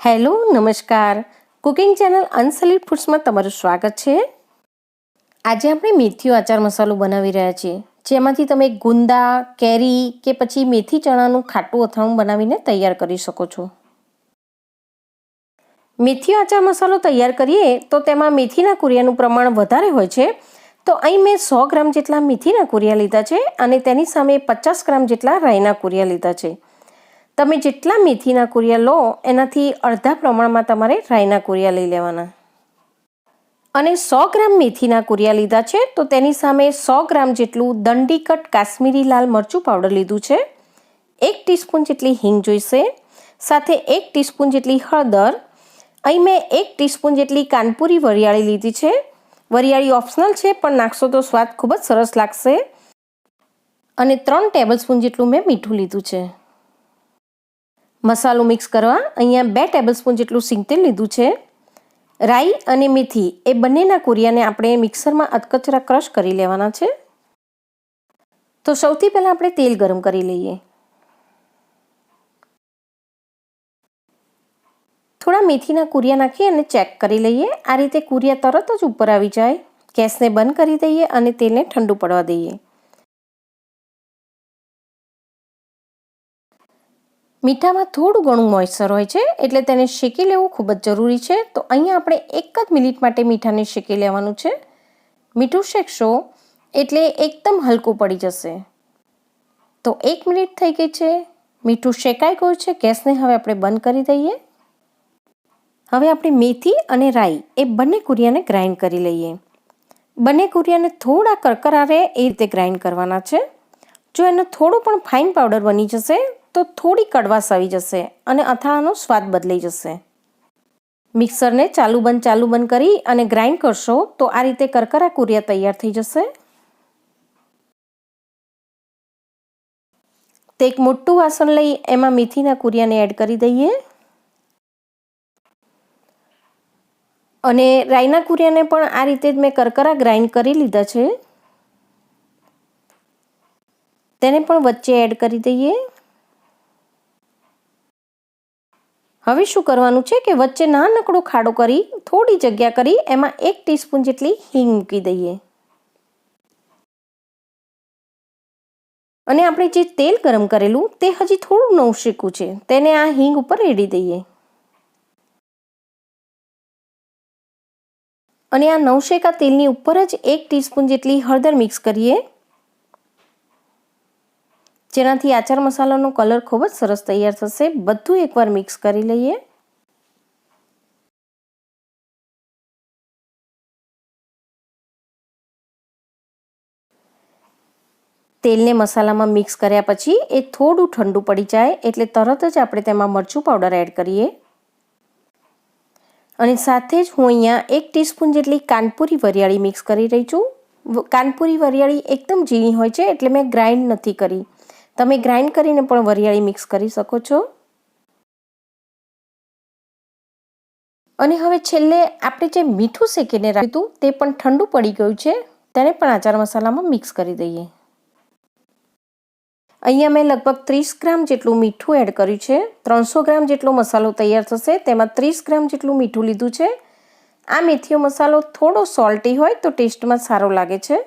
Hello નમસ્કાર, cooking channel અનસોલિડ ફૂડ્સમાં તમારું સ્વાગત છે। આજે આપણે મેથીનો આચાર મસાલો બનાવી રહ્યા છીએ, જેમાંથી તમે ગુંદા, કેરી કે પછી મેથી ચણાનું ખાટું અથાણું બનાવીને તૈયાર કરી શકો છો। મેથીનો આચાર મસાલો તૈયાર કરીએ તો તેમાં મેથીના કુરિયાનું પ્રમાણ વધારે હોય છે। તો અહીં મેં 100 ગ્રામ જેટલા મેથીના કુરિયા લીધા છે અને તેની સામે 50 ગ્રામ જેટલા રાઈના કુરિયા લીધા છે। તમે જેટલા મેથીના કુરિયા લો એનાથી અડધા પ્રમાણમાં તમારે રાઈના કુરિયા લઈ લેવાના। અને 100 ગ્રામ મેથીના કુરિયા લીધા છે તો તેની સામે 100 ગ્રામ જેટલું દંડી કટ કાશ્મીરી લાલ મરચું પાવડર લીધું છે। 1 ટીસ્પૂન જેટલી હિંગ જોઈશે, સાથે 1 ટીસ્પૂન જેટલી હળદર। અહીં મેં 1 ટીસ્પૂન જેટલી કાનપુરી વરિયાળી લીધી છે। વરિયાળી ઓપ્શનલ છે, પણ નાખશો તો સ્વાદ ખૂબ જ સરસ લાગશે। અને 3 ટેબલસ્પૂન જેટલું મેં મીઠું લીધું છે। મસાલો મિક્સ કરવા અહીંયા 2 ટેબલસ્પૂન જેટલું સિંગતેલ લીધું છે। રાઈ અને મેથી એ બંનેના કુરિયાને આપણે મિક્સરમાં અધકચરા ક્રશ કરી લેવાના છે। તો સૌથી પહેલાં આપણે તેલ ગરમ કરી લઈએ। થોડા મેથીના કુરિયા નાખી અને ચેક કરી લઈએ। આ રીતે કુરિયા તરત જ ઉપર આવી જાય। ગેસને બંધ કરી દઈએ અને તેલને ઠંડુ પડવા દઈએ। મીઠામાં થોડું ઘણું મોઇસ્ચર હોય છે, એટલે તેને શેકી લેવું ખૂબ જ જરૂરી છે। તો અહીંયા આપણે 1 જ મિનિટ માટે મીઠાને શેકી લેવાનું છે। મીઠું શેકશો એટલે એકદમ હલકું પડી જશે। તો 1 મિનિટ થઈ ગઈ છે, મીઠું શેકાઈ ગયું છે। ગેસને હવે આપણે બંધ કરી દઈએ। હવે આપણે મેથી અને રાઈ એ બંને કુરિયાને ગ્રાઇન્ડ કરી લઈએ। બંને કુરિયાને થોડા કરકરા રહે એ રીતે ગ્રાઇન્ડ કરવાના છે। જો એનો થોડો પણ ફાઇન પાવડર બની જશે તો થોડી કડવાશ આવી જશે અને અથાણાનો સ્વાદ બદલાઈ જશે। મિક્સરને ચાલુ બંધ કરી અને ગ્રાઇન્ડ કરશો તો આ રીતે કરકરા કુરિયા તૈયાર થઈ જશે। તો એક મોટું વાસણ લઈ એમાં મેથીના કુરિયાને એડ કરી દઈએ અને રાઈના કુરિયાને પણ આ રીતે જ મેં કરકરા ગ્રાઇન્ડ કરી લીધા છે, તેને પણ વચ્ચે એડ કરી દઈએ। હવે શું કરવાનું છે કે વચ્ચે નાનકડો ખાડો કરી થોડી જગ્યા કરી એમાં 1 ટીસ્પૂન જેટલી હિંગ મૂકી દઈએ અને આપણે જે તેલ ગરમ કરેલું તે હજી થોડું નવશેકું છે, તેને આ હિંગ ઉપર રેડી દઈએ અને આ નવશેકા તેલની ઉપર જ 1 ટીસ્પૂન જેટલી હળદર મિક્સ કરીએ, જેનાથી આચાર મસાલાનો કલર ખૂબ જ સરસ તૈયાર થશે। બધું એકવાર મિક્સ કરી લઈએ। તેલને મસાલામાં મિક્સ કર્યા પછી એ થોડું ઠંડુ પડી જાય એટલે તરત જ આપણે તેમાં મરચું પાવડર એડ કરીએ અને સાથે જ હું અહીંયા 1 ટીસ્પૂન જેટલી કાનપુરી વરિયાળી મિક્સ કરી રહી છું। કાનપુરી વરિયાળી એકદમ ઝીણી હોય છે, એટલે મેં ગ્રાઇન્ડ નથી કરી। તમે ગ્રાઇન્ડ કરીને પણ વરિયાળી મિક્સ કરી શકો છો। અને હવે છેલ્લે આપણે જે મીઠું શેકીને રાખ્યું તે પણ ઠંડુ પડી ગયું છે, તેને પણ આચાર મસાલામાં મિક્સ કરી દઈએ। અહીંયા મેં લગભગ 30 ગ્રામ જેટલું મીઠું એડ કર્યું છે। 300 ગ્રામ જેટલો મસાલો તૈયાર થશે, તેમાં 30 ગ્રામ જેટલું મીઠું લીધું છે। આ મેથીનો મસાલો થોડો સોલ્ટી હોય તો ટેસ્ટમાં સારો લાગે છે।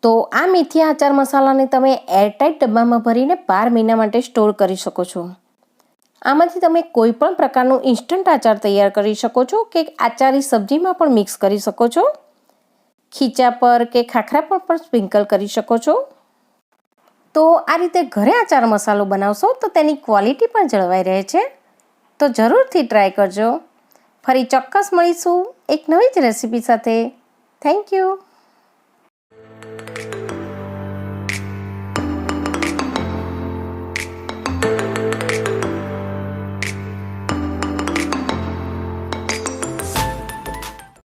તો આ મેથી આચાર મસાલાને તમે એરટાઇટ ડબ્બામાં ભરીને 12 મહિના માટે સ્ટોર કરી શકો છો। આમાંથી તમે કોઈ પણ પ્રકારનું ઇન્સ્ટન્ટ આચાર તૈયાર કરી શકો છો કે આચારી સબ્જીમાં પણ મિક્સ કરી શકો છો। ખીચા પર કે ખાખરા પર પણ સ્પ્રિંકલ કરી શકો છો। તો આ રીતે ઘરે આચાર મસાલો બનાવશો તો તેની ક્વોલિટી પણ જળવાઈ રહે છે। તો જરૂરથી ટ્રાય કરજો। ફરી ચોક્કસ મળીશું એક નવી જ રેસીપી સાથે। Thank you.